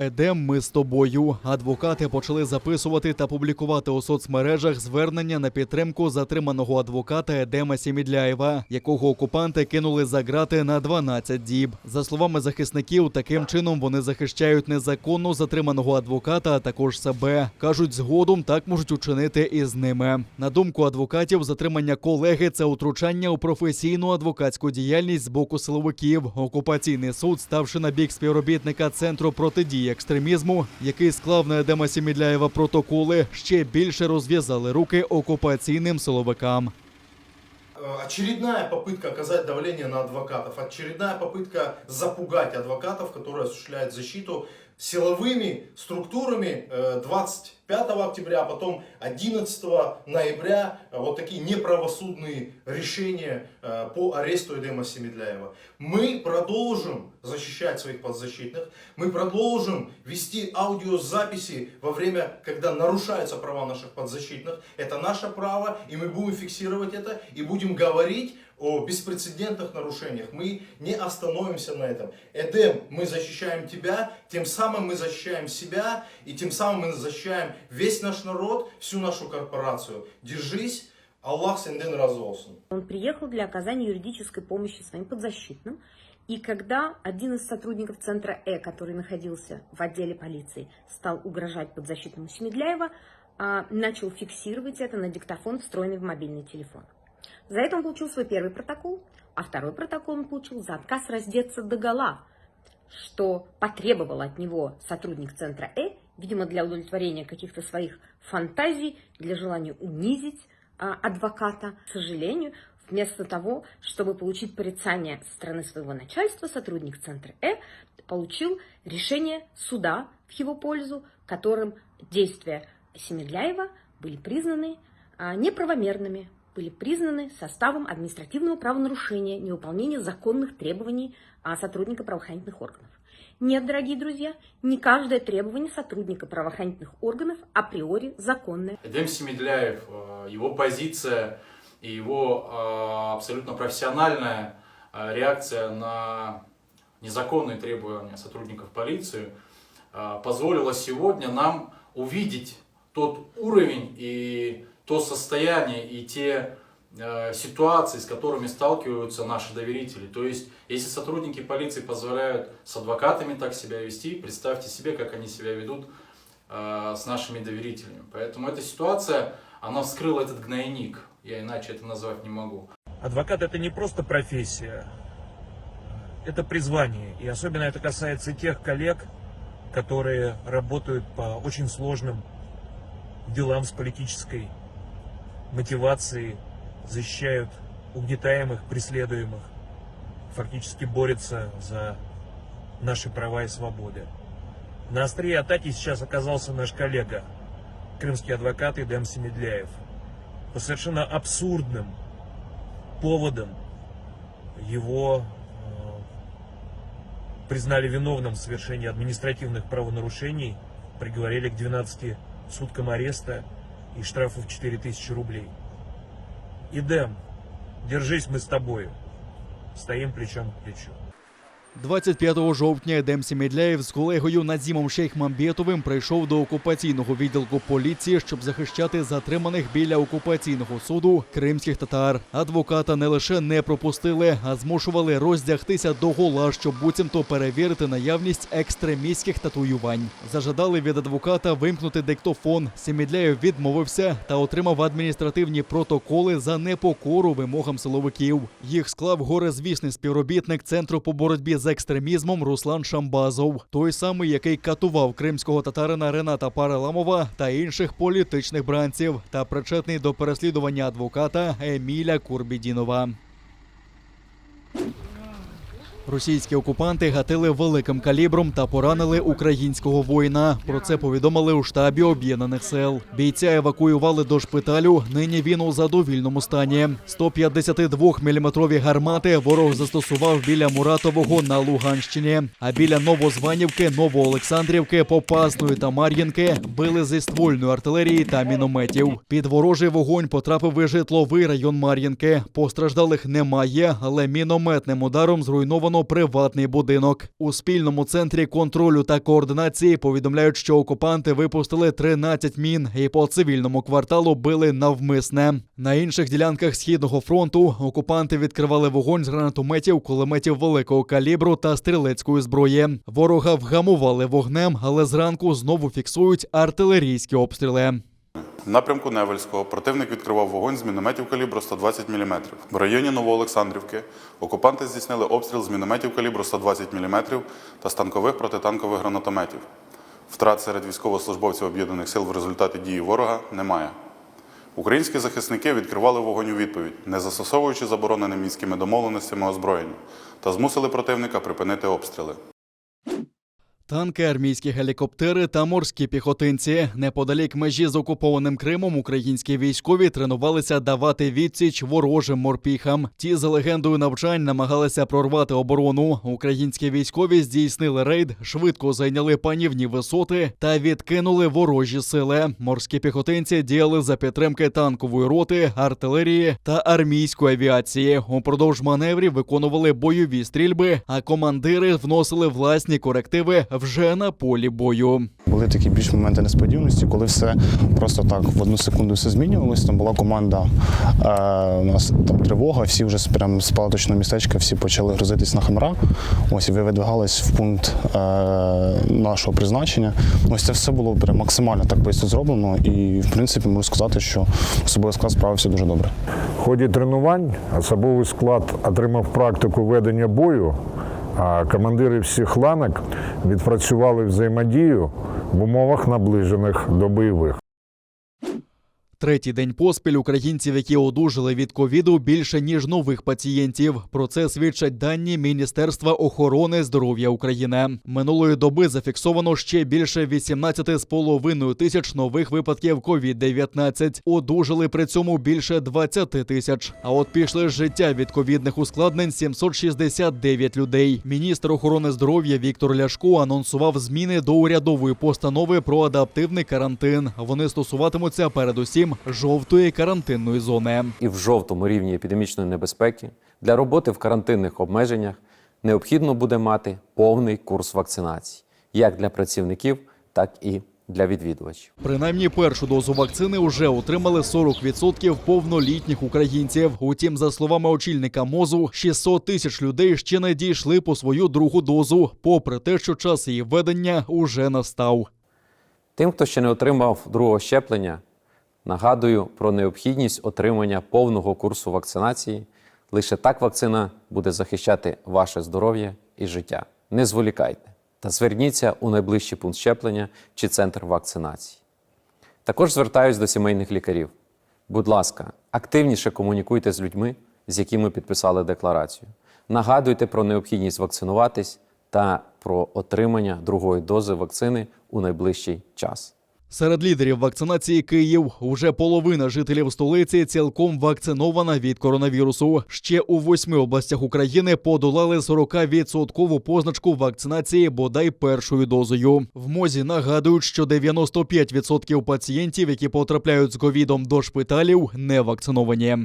Едем, ми з тобою. Адвокати почали записувати та публікувати у соцмережах звернення на підтримку затриманого адвоката Едема Сімідляєва, якого окупанти кинули за ґрати на 12 діб. За словами захисників, таким чином вони захищають незаконно затриманого адвоката, а також себе. Кажуть, згодом так можуть учинити і з ними. На думку адвокатів, затримання колеги – це утручання у професійну адвокатську діяльність з боку силовиків. Окупаційний суд, ставши на бік співробітника Центру протидії екстремізму, який склав на Едема Сімідляєва протоколи, ще більше розв'язали руки окупаційним силовикам. Очередная попытка оказать давление на адвокатов, очередная попытка запугать адвокатов, которые осуществляют защиту силовыми структурами 25 октября, а потом 11 ноября вот такие неправосудные решения по аресту Эдема Сімідляєва. Мы продолжим защищать своих подзащитных, мы продолжим вести аудиозаписи во время, когда нарушаются права наших подзащитных. Это наше право, и мы будем фиксировать это, и будем говорить о беспрецедентных нарушениях. Мы не остановимся на этом. Эдем, мы защищаем тебя, тем самым мы защищаем себя, и тем самым мы защищаем весь наш народ, всю нашу корпорацию. Держись, Аллах сенден разы olsun. Он приехал для оказания юридической помощи своим подзащитным. И когда один из сотрудников центра который находился в отделе полиции, стал угрожать подзащитному Сімідляєва, начал фиксировать это на диктофон, встроенный в мобильный телефон. За это он получил свой первый протокол, а второй протокол он получил за отказ раздеться догола, что потребовал от него сотрудник центра видимо, для удовлетворения каких-то своих фантазий, для желания унизить адвоката. К сожалению, вместо того, чтобы получить порицание со стороны своего начальства, сотрудник центра получил решение суда в его пользу, которым действия Сімідляєва были признаны неправомерными, были признаны составом административного правонарушения, невыполнения законных требований сотрудника правоохранительных органов. Нет, дорогие друзья, не каждое требование сотрудника правоохранительных органов априори законное. Эдем Сімідляєв, его позиция и его абсолютно профессиональная реакция на незаконные требования сотрудников полиции позволила сегодня нам увидеть тот уровень и то состояние и те ситуации, с которыми сталкиваются наши доверители. То есть, если сотрудники полиции позволяют с адвокатами так себя вести, представьте себе, как они себя ведут с нашими доверителями. Поэтому эта ситуация, она вскрыла этот гнойник. Я иначе это назвать не могу. Адвокат — это не просто профессия, это призвание. И особенно это касается тех коллег, которые работают по очень сложным делам с политической мотивацией, защищают угнетаемых, преследуемых, фактически борются за наши права и свободы. На острие атаки сейчас оказался наш коллега, крымский адвокат Эдем Сімідляєв. По совершенно абсурдным поводам его признали виновным в совершении административных правонарушений, приговорили к 12 суткам ареста и штрафу в 4000 рублей. Эдем, держись, мы с тобой. Стоим плечом к плечу. 25 жовтня Едем Сімідляєв з колегою Назімом Шейхмамбетовим прийшов до окупаційного відділку поліції, щоб захищати затриманих біля окупаційного суду кримських татар. Адвоката не лише не пропустили, а змушували роздягтися догола, щоб буцімто перевірити наявність екстремістських татуювань. Зажадали від адвоката вимкнути диктофон. Сімідляєв відмовився та отримав адміністративні протоколи за непокору вимогам силовиків. Їх склав горизвісний співробітник Центру по боротьбі з екстремізмом Руслан Шамбазов. Той самий, який катував кримського татарина Рената Параламова та інших політичних бранців та причетний до переслідування адвоката Еміля Курбідінова. Російські окупанти гатили великим калібром та поранили українського воїна. Про це повідомили у штабі Об'єднаних сил. Бійця евакуювали до шпиталю, нині він у задовільному стані. 152-мм гармати ворог застосував біля Муратового на Луганщині. А біля Новозванівки, Новоолександрівки, Попасної та Мар'їнки били зі ствольної артилерії та мінометів. Під ворожий вогонь потрапив і житловий район Мар'їнки. Постраждалих немає, але мінометним ударом зруйновано зруйновано приватний будинок. У спільному центрі контролю та координації повідомляють, що окупанти випустили 13 мін і по цивільному кварталу били навмисне. На інших ділянках Східного фронту окупанти відкривали вогонь з гранатометів, кулеметів великого калібру та стрілецької зброї. Ворога вгамували вогнем, але зранку знову фіксують артилерійські обстріли. В напрямку Невельського противник відкривав вогонь з мінометів калібру 120 мм. В районі Новоолександрівки окупанти здійснили обстріл з мінометів калібру 120 мм та з танкових протитанкових гранатометів. Втрат серед військовослужбовців Об'єднаних сил в результаті дії ворога немає. Українські захисники відкривали вогонь у відповідь, не застосовуючи забороненим мінськими домовленостями озброєння, та змусили противника припинити обстріли. Танки, армійські гелікоптери та морські піхотинці. Неподалік межі з окупованим Кримом українські військові тренувалися давати відсіч ворожим морпіхам. Ті, за легендою навчань, намагалися прорвати оборону. Українські військові здійснили рейд, швидко зайняли панівні висоти та відкинули ворожі сили. Морські піхотинці діяли за підтримки танкової роти, артилерії та армійської авіації. Упродовж маневрів виконували бойові стрільби, а командири вносили власні корективи вже на полі бою. Були такі більш моменти несподіваності, коли все просто так в одну секунду все змінювалося. Там була команда, у нас там тривога, всі вже прямо з палаточного містечка всі почали грузитись на хамера. Ось і видвигались в пункт нашого призначення. Ось це все було прям максимально так швидко зроблено. І в принципі можу сказати, що особовий склад справився дуже добре. В ході тренувань особовий склад отримав практику ведення бою. А командири всіх ланок відпрацювали взаємодію в умовах, наближених до бойових. Третій день поспіль українців, які одужали від ковіду, більше, ніж нових пацієнтів. Про це свідчать дані Міністерства охорони здоров'я України. Минулої доби зафіксовано ще більше 18,5 тисяч нових випадків COVID-19. Одужали при цьому більше 20 тисяч. А от пішли з життя від ковідних ускладнень 769 людей. Міністр охорони здоров'я Віктор Ляшко анонсував зміни до урядової постанови про адаптивний карантин. Вони стосуватимуться передусім жовтої карантинної зони. І в жовтому рівні епідемічної небезпеки для роботи в карантинних обмеженнях необхідно буде мати повний курс вакцинації, як для працівників, так і для відвідувачів. Принаймні першу дозу вакцини вже отримали 40% повнолітніх українців. Утім, за словами очільника МОЗу, 600 тисяч людей ще не дійшли по свою другу дозу, попри те, що час її введення уже настав. Тим, хто ще не отримав другого щеплення, нагадую про необхідність отримання повного курсу вакцинації. Лише так вакцина буде захищати ваше здоров'я і життя. Не зволікайте та зверніться у найближчий пункт щеплення чи центр вакцинації. Також звертаюсь до сімейних лікарів. Будь ласка, активніше комунікуйте з людьми, з якими підписали декларацію. Нагадуйте про необхідність вакцинуватись та про отримання другої дози вакцини у найближчий час. Серед лідерів вакцинації Київ. Уже половина жителів столиці цілком вакцинована від коронавірусу. Ще у 8 областях України подолали 40% позначку вакцинації бодай першою дозою. В МОЗі нагадують, що 95% пацієнтів, які потрапляють з ковідом до шпиталів, не вакциновані.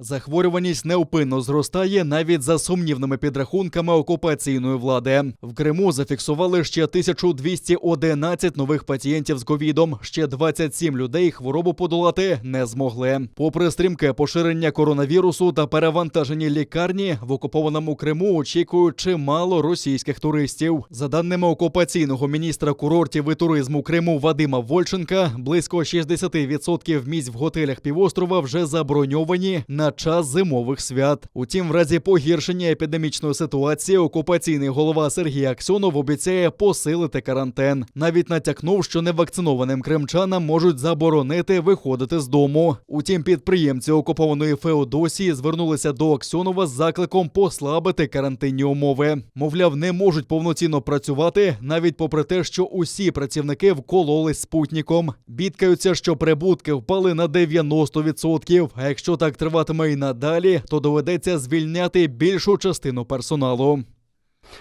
Захворюваність невпинно зростає навіть за сумнівними підрахунками окупаційної влади. В Криму зафіксували ще 1211 нових пацієнтів з ковідом. Ще 27 людей хворобу подолати не змогли. Попри стрімке поширення коронавірусу та перевантажені лікарні, в окупованому Криму очікують чимало російських туристів. За даними окупаційного міністра курортів і туризму Криму Вадима Вольченка, близько 60% місць в готелях півострова вже заброньовані на час зимових свят. Утім, в разі погіршення епідемічної ситуації окупаційний голова Сергій Аксьонов обіцяє посилити карантин. Навіть натякнув, що невакцинованим кримчанам можуть заборонити виходити з дому. Утім, підприємці окупованої Феодосії звернулися до Аксьонова з закликом послабити карантинні умови. Мовляв, не можуть повноцінно працювати, навіть попри те, що усі працівники вкололись спутником. Бідкаються, що прибутки впали на 90%. А якщо так триватиме і надалі, то доведеться звільняти більшу частину персоналу.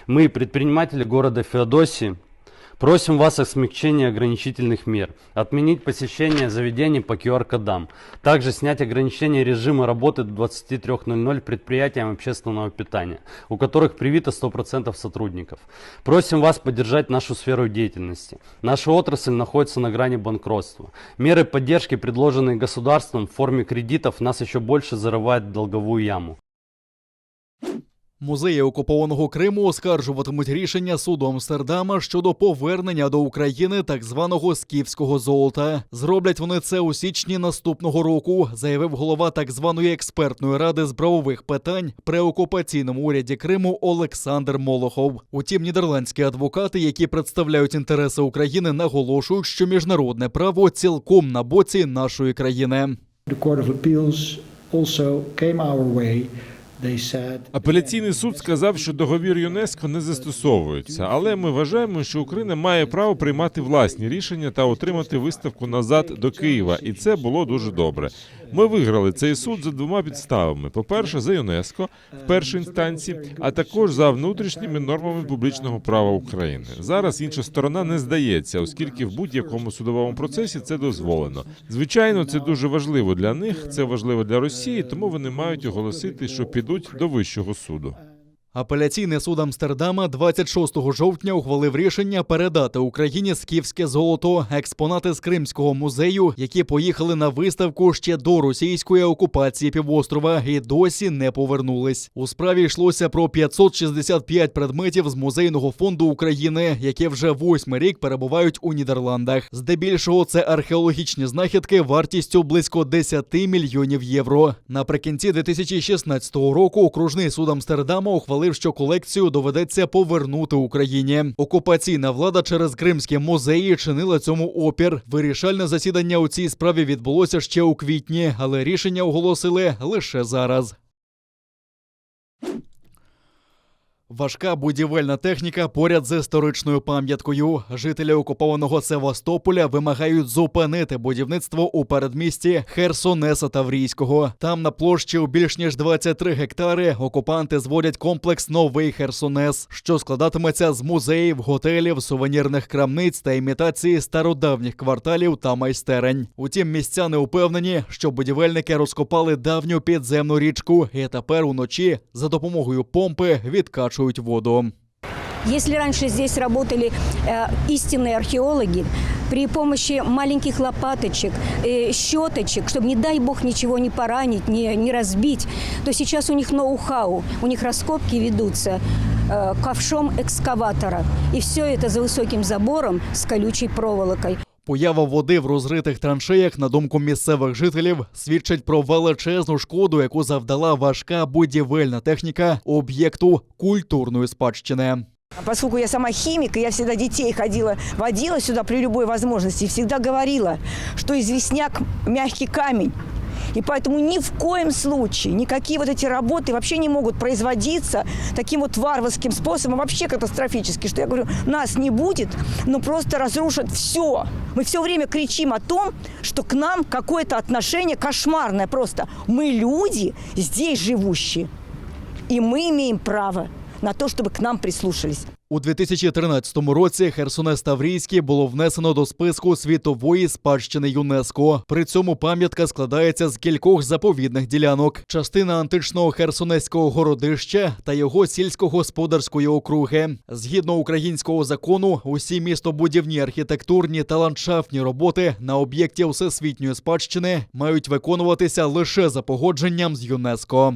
Мы, предприниматели города Феодосии, Просим вас о смягчении ограничительных мер, отменить посещение заведений по QR-кодам, также снять ограничение режима работы до 23:00 предприятиям общественного питания, у которых привито 100% сотрудников. Просим вас поддержать нашу сферу деятельности. Наша отрасль находится на грани банкротства. Меры поддержки, предложенные государством в форме кредитов, нас еще больше зарывают в долговую яму. Музеї окупованого Криму оскаржуватимуть рішення суду Амстердама щодо повернення до України так званого скіфського золота. Зроблять вони це у січні наступного року, заявив голова так званої експертної ради з правових питань при окупаційному уряді Криму Олександр Молохов. Утім, нідерландські адвокати, які представляють інтереси України, наголошують, що міжнародне право цілком на боці нашої країни. Апеляційний суд сказав, що договір ЮНЕСКО не застосовується, але ми вважаємо, що Україна має право приймати власні рішення та отримати виставку назад до Києва, і це було дуже добре. Ми виграли цей суд за двома підставами. По-перше, за ЮНЕСКО в першій інстанції, а також за внутрішніми нормами публічного права України. Зараз інша сторона не здається, оскільки в будь-якому судовому процесі це дозволено. Звичайно, це дуже важливо для них, це важливо для Росії, тому вони мають оголосити, що підуть до Вищого суду. Апеляційний суд Амстердама 26 жовтня ухвалив рішення передати Україні скіфське золото, експонати з Кримського музею, які поїхали на виставку ще до російської окупації півострова і досі не повернулись. У справі йшлося про 565 предметів з музейного фонду України, які вже 8-й рік перебувають у Нідерландах. Здебільшого це археологічні знахідки вартістю близько 10 мільйонів євро. Наприкінці 2016 року окружний суд Амстердама ухвалив, що колекцію доведеться повернути Україні. Окупаційна влада через кримські музеї чинила цьому опір. Вирішальне засідання у цій справі відбулося ще у квітні, але рішення оголосили лише зараз. Важка будівельна техніка поряд з історичною пам'яткою. Жителі окупованого Севастополя вимагають зупинити будівництво у передмісті Херсонеса Таврійського. Там на площі у більш ніж 23 гектари окупанти зводять комплекс «Новий Херсонес», що складатиметься з музеїв, готелів, сувенірних крамниць та імітації стародавніх кварталів та майстерень. Утім, містяни упевнені, що будівельники розкопали давню підземну річку і тепер уночі за допомогою помпи відкачують воду. Если раньше здесь работали истинные археологи, при помощи маленьких лопаточек, щеточек, чтобы, не дай бог, ничего не поранить, не разбить, то сейчас у них ноу-хау, у них раскопки ведутся ковшом экскаватора. И все это за высоким забором с колючей проволокой. Поява води в розритих траншеях, на думку місцевих жителів, свідчить про величезну шкоду, яку завдала важка будівельна техніка об'єкту культурної спадщини. Поскольку я сама химик, и я всегда детей водила сюда при любой возможности, и всегда говорила, что известняк – мягкий камень. И поэтому ни в коем случае никакие вот эти работы вообще не могут производиться таким вот варварским способом, вообще катастрофически, что я говорю, нас не будет, но просто разрушат все. Мы все время кричим о том, что к нам какое-то отношение кошмарное просто. Мы люди, здесь живущие, и мы имеем право на то, чтобы к нам прислушались. У 2013 році Херсонес Таврійський було внесено до списку світової спадщини ЮНЕСКО. При цьому пам'ятка складається з кількох заповідних ділянок. Частина античного Херсонеського городища та його сільськогосподарської округи. Згідно українського закону, усі містобудівні, архітектурні та ландшафтні роботи на об'єкті всесвітньої спадщини мають виконуватися лише за погодженням з ЮНЕСКО.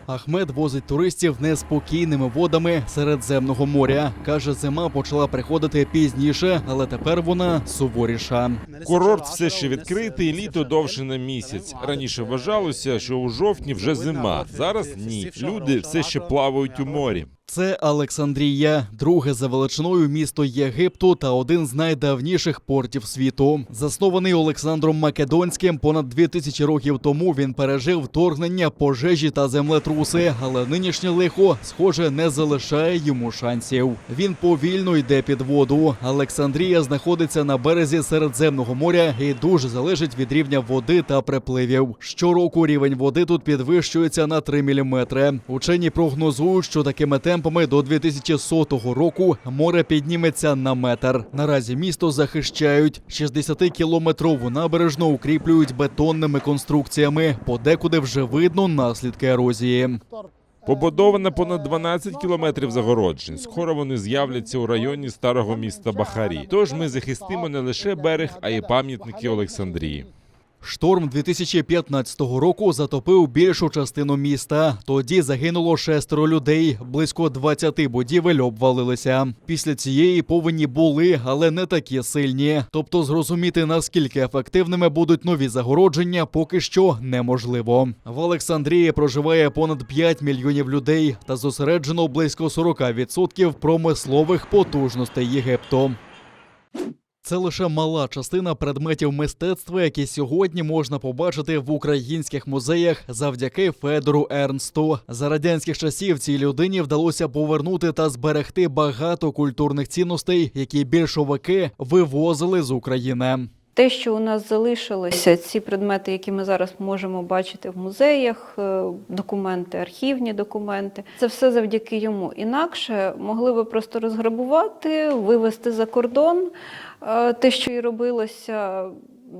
Ахмед возить туристів неспокійними водами Середземного моря. Каже, зима почала приходити пізніше, але тепер вона суворіша. Курорт все ще відкритий, літо довше на місяць. Раніше вважалося, що у жовтні вже зима. Зараз ні. Люди все ще плавають у морі. Це Олександрія, друге за величиною місто Єгипту та один з найдавніших портів світу. Заснований Олександром Македонським понад 2000 років тому, він пережив вторгнення, пожежі та землетруси, але нинішнє лихо, схоже, не залишає йому шансів. Він повільно йде під воду. Олександрія знаходиться на березі Середземного моря і дуже залежить від рівня води та припливів. Щороку рівень води тут підвищується на 3 мм. Учені прогнозують, що такими темпами темпами до 2100 року море підніметься на метр. Наразі місто захищають. 60-кілометрову набережну укріплюють бетонними конструкціями. Подекуди вже видно наслідки ерозії. Побудовано понад 12 кілометрів загороджень. Скоро вони з'являться у районі старого міста Бахарі. Тож ми захистимо не лише берег, а й пам'ятники Олександрії. Шторм 2015 року затопив більшу частину міста. Тоді загинуло 6 людей, близько 20 будівель обвалилися. Після цієї повені були, але не такі сильні. Тобто зрозуміти, наскільки ефективними будуть нові загородження, поки що неможливо. В Олександрії проживає понад 5 мільйонів людей та зосереджено близько 40% промислових потужностей Єгипту. Це лише мала частина предметів мистецтва, які сьогодні можна побачити в українських музеях завдяки Федору Ернсту. За радянських часів цій людині вдалося повернути та зберегти багато культурних цінностей, які більшовики вивозили з України. Те, що у нас залишилося, ці предмети, які ми зараз можемо бачити в музеях, документи, архівні документи, це все завдяки йому. Інакше могли би просто розграбувати, вивезти за кордон, те, що і робилося,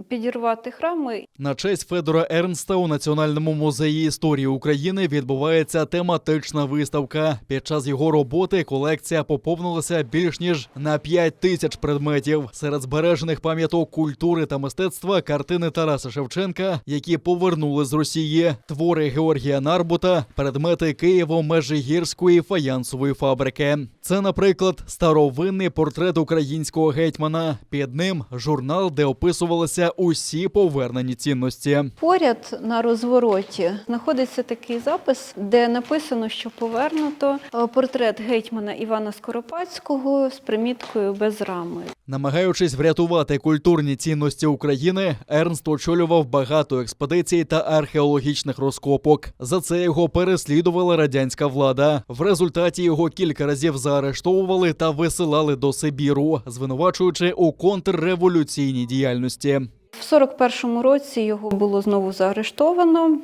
підірвати храми. На честь Федора Ернста у Національному музеї історії України відбувається тематична виставка. Під час його роботи колекція поповнилася більш ніж на 5 тисяч предметів. Серед збережених пам'яток культури та мистецтва картини Тараса Шевченка, які повернули з Росії, твори Георгія Нарбута, предмети Києво-Межигірської фаянсової фабрики. Це, наприклад, старовинний портрет українського гетьмана. Під ним журнал, де описувалися усі повернені цінності. Поряд на розвороті знаходиться такий запис, де написано, що повернуто портрет гетьмана Івана Скоропадського з приміткою без рами. Намагаючись врятувати культурні цінності України, Ернст очолював багато експедицій та археологічних розкопок. За це його переслідувала радянська влада. В результаті його кілька разів заарештовували та висилали до Сибіру, звинувачуючи у контрреволюційній діяльності. В 41-му році його було знову заарештовано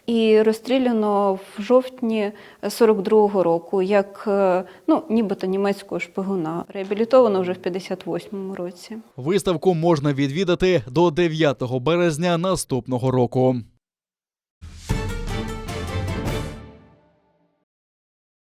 і розстріляно в жовтні 42-го року, як нібито німецького шпигуна. Реабілітовано вже в 58-му році. Виставку можна відвідати до 9 березня наступного року.